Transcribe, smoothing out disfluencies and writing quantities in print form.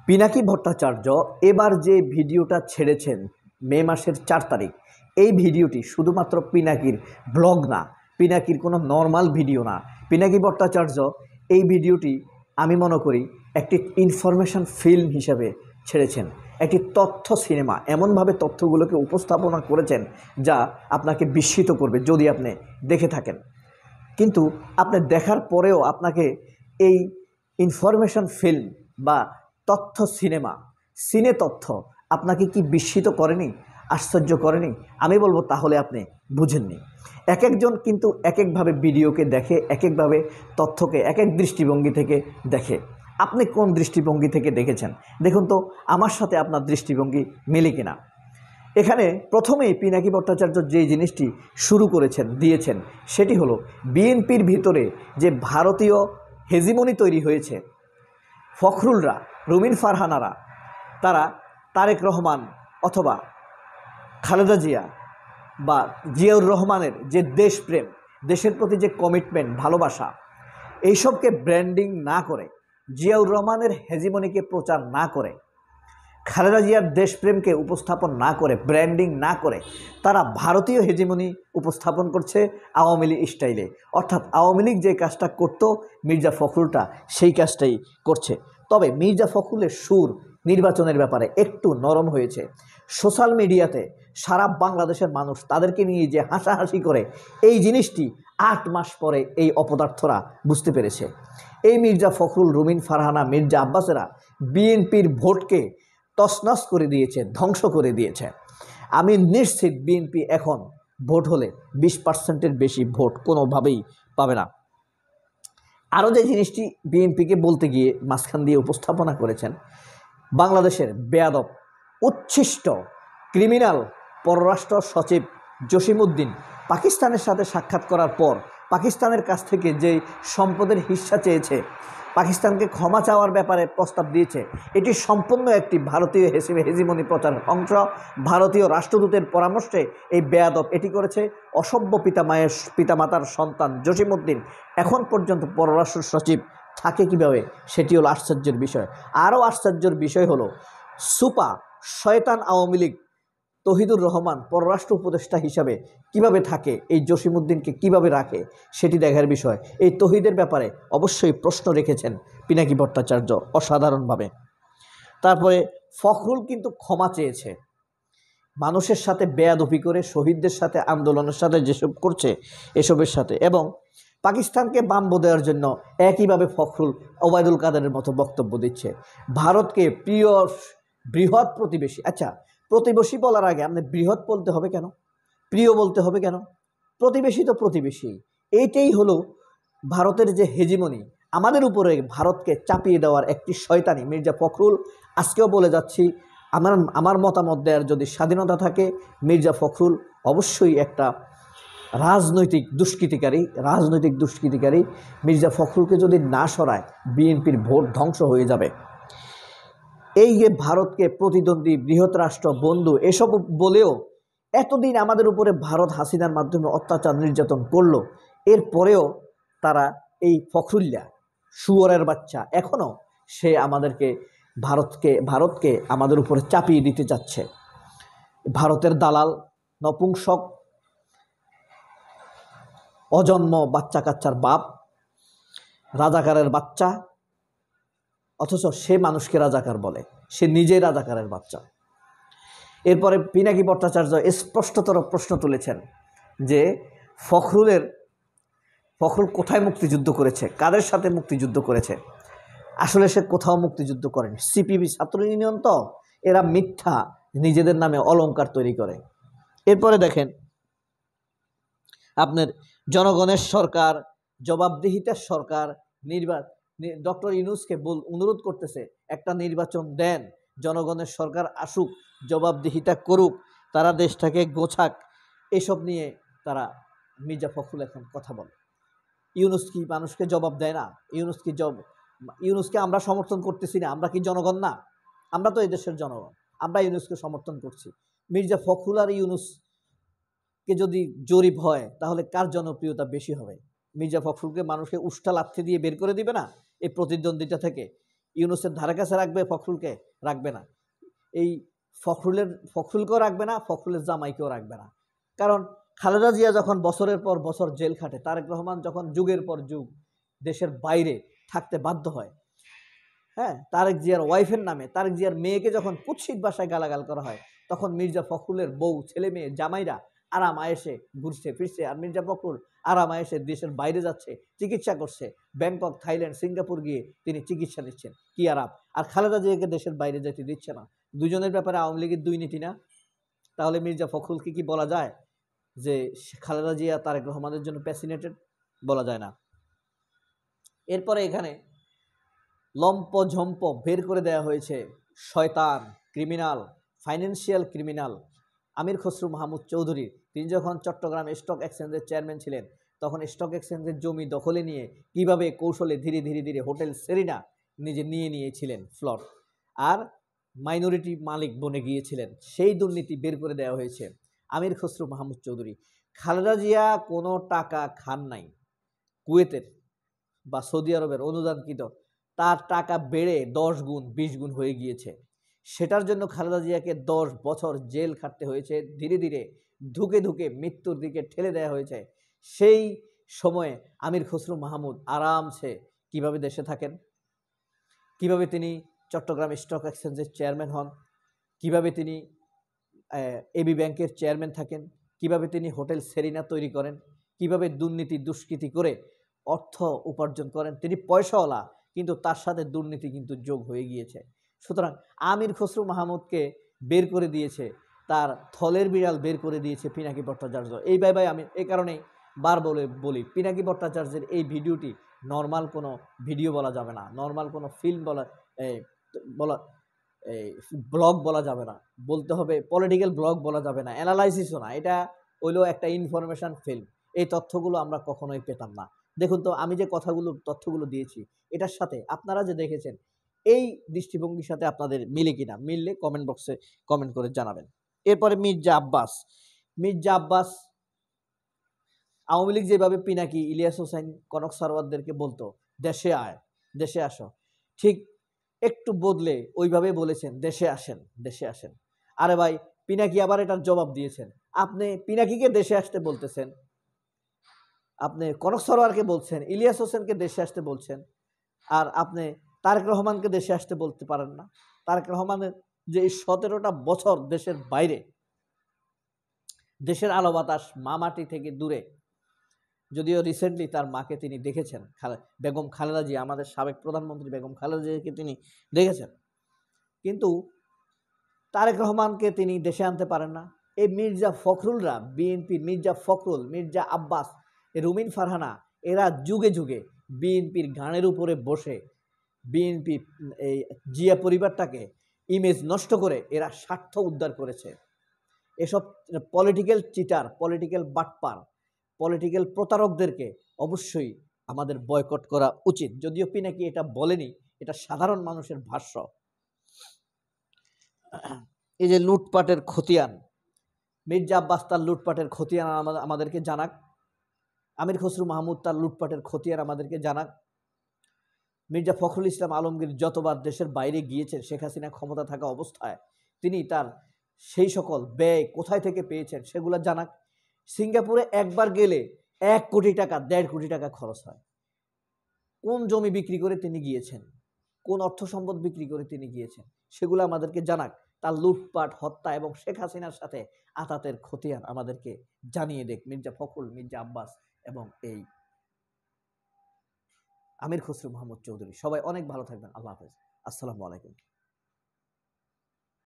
পিনাকি ভট্টাচার্য এবার যে ভিডিওটা ছেড়েছেন মে মাসের 4 তারিখ, এই ভিডিওটি শুধুমাত্র পিনাকির ব্লগ না, পিনাকির কোনো নর্মাল ভিডিও না। পিনাকি ভট্টাচার্য এই ভিডিওটি আমি মনে করি একটি ইনফরমেশন ফিল্ম হিসেবে ছেড়েছেন, একটি তথ্য সিনেমা। এমনভাবে তথ্যগুলোকে উপস্থাপনা করেছেন যা আপনাকে বিস্মিত করবে যদি আপনি দেখে থাকেন। কিন্তু আপনি দেখার পরেও আপনাকে এই ইনফরমেশন ফিল্ম বা তথ্য সিনেমা, সিনে তথ্য আপনাকে কি বিস্মিত করেনি, আশ্চর্য করেনি? আমি বলবো তাহলে আপনি বুঝেননি। এক একজন কিন্তু এক একভাবে ভিডিওকে দেখে, এক একভাবে তথ্যকে এক এক দৃষ্টিভঙ্গি থেকে দেখে। আপনি কোন দৃষ্টিভঙ্গি থেকে দেখেছেন দেখুন তো, আমার সাথে আপনার দৃষ্টিভঙ্গি মেলে কিনা। এখানে প্রথমেই পিনাকি ভট্টাচার্য যে জিনিসটি শুরু করেছেন, দিয়েছেন, সেটি হলো বিএনপির ভিতরে যে ভারতীয় হেজিমনি তৈরি হয়েছে, ফখরুলরা, রুমিন ফারহানারা, তারা তারেক রহমান অথবা খালেদা জিয়া বা জিয়াউর রহমানের যে দেশপ্রেম, দেশের প্রতি যে কমিটমেন্ট, ভালোবাসা, এইসবকে ব্র্যান্ডিং না করে, জিয়াউর রহমানের হেজিমনিকে প্রচার না করে, খালেদা জিয়ার দেশপ্রেমকে উপস্থাপন না করে, ব্র্যান্ডিং না করে, তারা ভারতীয় হেজিমনি উপস্থাপন করছে আওয়ামী লীগ স্টাইলে। অর্থাৎ আওয়ামী লীগ যে কাজটা করত মির্জা ফখরুলটা সেই কাজটাই করছে। তবে মির্জা ফখরুলের সুর নির্বাচনের ব্যাপারে একটু নরম হয়েছে। সোশ্যাল মিডিয়াতে সারা বাংলাদেশের মানুষ তাদেরকে নিয়ে যে হাসাহাসি করে, এই জিনিসটি 8 মাস পরে এই অপদার্থরা বুঝতে পেরেছে। এই মির্জা ফখরুল, রুমিন ফারহানা, মির্জা আব্বাসেরা বিএনপির ভোটকে তছনছ করে দিয়েছে, ধ্বংস করে দিয়েছে। আমি নিশ্চিত বিএনপি এখন ভোট হলে 20%-এর বেশি ভোট কোনোভাবেই পাবে না। আরও যে জিনিসটি বিএনপিকে বলতে গিয়ে মাঝখান দিয়ে উপস্থাপনা করেছেন, বাংলাদেশের বেয়াদব, উচ্ছিষ্ট, ক্রিমিনাল পররাষ্ট্র সচিব জসিমউদ্দিন পাকিস্তানের সাথে সাক্ষাৎ করার পর পাকিস্তানের কাছ থেকে যে সম্পদের হিস্সা চেয়েছে, পাকিস্তানকে ক্ষমা চাওয়ার ব্যাপারে প্রস্তাব দিয়েছে, এটি সম্পূর্ণ একটি ভারতীয় হেজিমনি প্রচারের অংশ। ভারতীয় রাষ্ট্রদূতের পরামর্শে এই বেয়াদব এটি করেছে। অসভ্য পিতামাতার সন্তান জসিমউদ্দিন এখন পর্যন্ত পররাষ্ট্র সচিব থাকে কীভাবে, সেটি হলো আশ্চর্যের বিষয়। আরও আশ্চর্যের বিষয় হলো সুপা শয়তান আওয়ামী লীগ তহিদুর রহমান পররাষ্ট্র উপদেষ্টা হিসাবে কিভাবে থাকে, এই জসিমউদ্দিনকে কিভাবে রাখে, সেটি দেখার বিষয়। এই তহিদের ব্যাপারে অবশ্যই প্রশ্ন রেখেছেন পিনাকি ভট্টাচার্য অসাধারণভাবে। তারপরে ফখরুল কিন্তু ক্ষমা চেয়েছে মানুষের সাথে বেয়াদবি করে, শহীদদের সাথে, আন্দোলনের সাথে যেসব করছে এসবের সাথে, এবং পাকিস্তানকে বাম্ব দেওয়ার জন্য একইভাবে ফখরুল ওবায়দুল কাদেরের মতো বক্তব্য দিচ্ছে। ভারতকে প্রিয় বৃহৎ প্রতিবেশী, আচ্ছা প্রতিবেশী বলার আগে আপনি বৃহৎ বলতে হবে কেন, প্রিয় বলতে হবে কেন? প্রতিবেশী তো প্রতিবেশী। এইটাই হলো ভারতের যে হেজিমনি, আমাদের উপরে ভারতকে চাপিয়ে দেওয়ার একটি শয়তানি মির্জা ফখরুল। আজকেও বলে যাচ্ছি, আমার মতামত দেওয়ার যদি স্বাধীনতা থাকে, মির্জা ফখরুল অবশ্যই একটা রাজনৈতিক দুষ্কৃতিকারী। মির্জা ফখরুলকে যদি না সরায় বিএনপির ভোট ধ্বংস হয়ে যাবে। এই যে ভারতকে প্রতিদ্বন্দ্বী, বৃহৎ রাষ্ট্র, বন্ধু এসব বলেও এতদিন আমাদের উপরে ভারত হাসিনার মাধ্যমে অত্যাচার নির্যাতন করলো, এরপরেও তারা এই ফখরুল্লা শুয়োরের বাচ্চা এখনও সে ভারতকে আমাদের উপরে চাপিয়ে দিতে যাচ্ছে। ভারতের দালাল, নপুংসক, অজন্ম বাচ্চা কাচ্চার বাপ, রাজাকারের বাচ্চা, অথচ সে মানুষকে রাজাকার বলে, সে নিজেই রাজাকারের বাচ্চা। এরপরে পিনাকি ভট্টাচার্য স্পষ্টতর প্রশ্ন তুলেছেন যে ফখরুল কোথায় মুক্তিযুদ্ধ করেছে, কাদের সাথে মুক্তিযুদ্ধ করেছে? আসলে সে কোথাও মুক্তিযুদ্ধ করেনি। সিপিবি, ছাত্র ইউনিয়ন, তো এরা মিথ্যা নিজেদের নামে অলংকার তৈরি করে। এরপরে দেখেন আপনার জনগণের সরকার, জবাবদিহিতার সরকার, ডক্টর ইউনূসকে অনুরোধ করতেছে একটা নির্বাচন দেন, জনগণের সরকার আসুক, জবাবদিহিতা করুক, তারা দেশটাকে গোছাক। এসব নিয়ে তারা মির্জা ফখরুল এখন কথা বলে। ইউনূস কি মানুষকে জবাব দেয় না? ইউনূসকে আমরা সমর্থন করতেছি না? আমরা কি জনগণ না? আমরা তো এই দেশের জনগণ, আমরা ইউনূসকে সমর্থন করছি। মির্জা ফখরুল আর ইউনূসকে যদি জরিপ হয় তাহলে কার জনপ্রিয়তা বেশি হবে? মির্জা ফখরুলকে মানুষকে উষ্টা লাথি দিয়ে বের করে দিবে না এই প্রতিদ্বন্দ্বিতা থেকে? ইউনূসের ধারে কাছে রাখবে ফখরুলকে? রাখবে না। এই ফখরুলকেও রাখবে না, ফখরুলের জামাইকেও রাখবে না। কারণ খালেদা জিয়া যখন বছরের পর বছর জেল খাটে, তারেক রহমান যখন যুগের পর যুগ দেশের বাইরে থাকতে বাধ্য হয়, হ্যাঁ, তারেক জিয়ার ওয়াইফের নামে, তারেক জিয়ার মেয়েকে যখন কুৎসিত ভাষায় গালাগাল করা হয়, তখন মির্জা ফখরুলের বউ, ছেলে মেয়ে, জামাইরা আরাম আয়েসে ঘুরছে ফিরছে, আর মির্জা ফখরুল আরাম আয়েসে দেশের বাইরে যাচ্ছে, চিকিৎসা করছে, ব্যাংকক, থাইল্যান্ড, সিঙ্গাপুর গিয়ে তিনি চিকিৎসা নিচ্ছেন, কি আরাম। আর খালেদা জিয়াকে দেশের বাইরে যেতে দিচ্ছে না। দুজনের ব্যাপারে আওয়ামী লীগের দুর্নীতি না? তাহলে মির্জা ফখরুলকে কি বলা যায় যে খালেদা জিয়া তারেক রহমানের জন্য প্যাসিনেটেড? বলা যায় না। এরপরে এখানে লম্প ঝম্প বের করে দেওয়া হয়েছে শয়তান, ক্রিমিনাল, ফাইন্যান্সিয়াল ক্রিমিনাল আমির খসরু মাহমুদ চৌধুরী। তিনি যখন চট্টগ্রাম স্টক এক্সচেঞ্জের চেয়ারম্যান ছিলেন, তখন স্টক এক্সচেঞ্জের জমি দখলে নিয়ে কিভাবে কৌশলে ধীরে ধীরে ধীরে হোটেল সেরিনা নিজে নিয়েছিলেন ফ্লট, আর মাইনরিটি মালিক বনে গিয়েছিলেন, সেই দুর্নীতি বের করে দেওয়া হয়েছে আমির খসরু মাহমুদ চৌধুরী। খালেদা জিয়া কোনো টাকা খান নাই কুয়েতের বা সৌদি আরবের অনুদানকৃত, তার টাকা বেড়ে 10 গুণ 20 গুণ হয়ে গিয়েছে। সেটার জন্য খালেদা জিয়াকে 10 বছর জেল খাটতে হয়েছে, ধীরে ধীরে ধুকে ধুকে মৃত্যুর দিকে ঠেলে দেওয়া হয়েছে। সেই সময়ে আমির খসরু মাহমুদ আরামসে কিভাবে দেশে থাকেন, কিভাবে তিনি চট্টগ্রাম স্টক এক্সচেঞ্জের চেয়ারম্যান হন, কিভাবে তিনি এবি ব্যাংকের চেয়ারম্যান থাকেন, কিভাবে তিনি হোটেল সেরিনা তৈরি করেন, কিভাবে দুর্নীতি দুষ্কৃতি করে অর্থ উপার্জন করেন। তিনি পয়সাওয়ালা, কিন্তু তার সাথে দুর্নীতি কিন্তু যোগ হয়ে গিয়েছে। সুতরাং আমির খসরু মাহমুদকে বের করে দিয়েছে, তার থলের বিড়াল বের করে দিয়েছে পিনাকি ভট্টাচার্য। এই ভাই আমি এই কারণেই বলি পিনাকি ভট্টাচার্যের এই ভিডিওটি নর্মাল কোনো ভিডিও বলা যাবে না, নর্মাল কোনো ফিল্ম বলা এই ব্লগ বলা যাবে না, বলতে হবে পলিটিক্যাল ব্লগ বলা যাবে না, অ্যানালাইসিসও না, এটা হইলো একটা ইনফরমেশন ফিল্ম। এই তথ্যগুলো আমরা কখনোই পেতাম না। দেখুন তো আমি যে তথ্যগুলো দিয়েছি, এটার সাথে আপনারা যে দেখেছেন এই দৃষ্টিভঙ্গির সাথে আপনাদের মিলে কিনা, মিললে কমেন্ট বক্সে কমেন্ট করে জানাবেন। এরপরে মির্জা আব্বাস আওয়ামী লীগ যেভাবে পিনাকি, ইলিয়াস হোসেন, কনক সারওয়ারদেরকে বলতো দেশে আয়, দেশে আসো, ঠিক একটু বদলে ওইভাবে বলেছেন দেশে আসেন। আরে ভাই, পিনাকি আবার এটার জবাব দিয়েছেন। আপনি পিনাকিকে দেশে আসতে বলতেছেন, আপনি কনক সরোয়ারকে বলছেন, ইলিয়াস হোসেনকে দেশে আসতে বলছেন, আর আপনি তারেক রহমানকে দেশে আসতে বলতে পারেন না? তারেক রহমানের যে 17টা বছর দেশের বাইরে, দেশের আলো বাতাস মামাটি থেকে দূরে, যদিও রিসেন্টলি তার মাকে তিনি দেখেছেন, বেগম খালেদা জিয়া, আমাদের সাবেক প্রধানমন্ত্রী বেগম খালেদা জিয়াকে তিনি দেখেছেন, কিন্তু তারেক রহমানকে তিনি দেশে আনতে পারেন না। এই মির্জা ফখরুলরা, বিএনপির মির্জা ফখরুল, মির্জা আব্বাস, রুমিন ফারহানা, এরা যুগে যুগে বিএনপির গানের উপরে বসে বিএনপি এই জিয়া পরিবারটাকে ইমেজ নষ্ট করে এরা স্বার্থ উদ্ধার করেছে। এসব পলিটিক্যাল চিটার, পলিটিক্যাল বাটপার, পলিটিক্যাল প্রতারকদেরকে অবশ্যই আমাদের বয়কট করা উচিত। যদিও পিনাকি এটা বলেনি, এটা সাধারণ মানুষের ভাষ্য। এই যে লুটপাটের খতিয়ান, মির্জা আব্বাস তার লুটপাটের খতিয়ান আমাদেরকে জানাক, আমির খসরু মাহমুদ তার লুটপাটের খতিয়ান আমাদেরকে জানাক। মির্জা ফখরুল ইসলাম আলমগীর যতবার দেশের বাইরে গিয়েছেন শেখ হাসিনা ক্ষমতা থাকা অবস্থায়, তিনি তার সেই সকল ব্যয় কোথায় থেকে পেয়েছেন সেগুলো জানাক। সিঙ্গাপুরে একবার গেলে 1 কোটি টাকা, 1.5 কোটি টাকা খরচ হয়। কোন জমি বিক্রি করে তিনি গিয়েছেন, কোন অর্থ সম্পদ বিক্রি করে তিনি গিয়েছেন, সেগুলো আমাদেরকে জানাক। তার লুটপাট, হত্যা এবং শেখ হাসিনার সাথে আতাতের খতিয়ান আমাদেরকে জানিয়ে দেখ মির্জা ফখরুল, মির্জা আব্বাস এবং এই আমির খসরু মাহমুদ চৌধুরী। সবাই অনেক ভালো থাকবেন। আল্লাহ হাফেজ। আসসালামু আলাইকুম।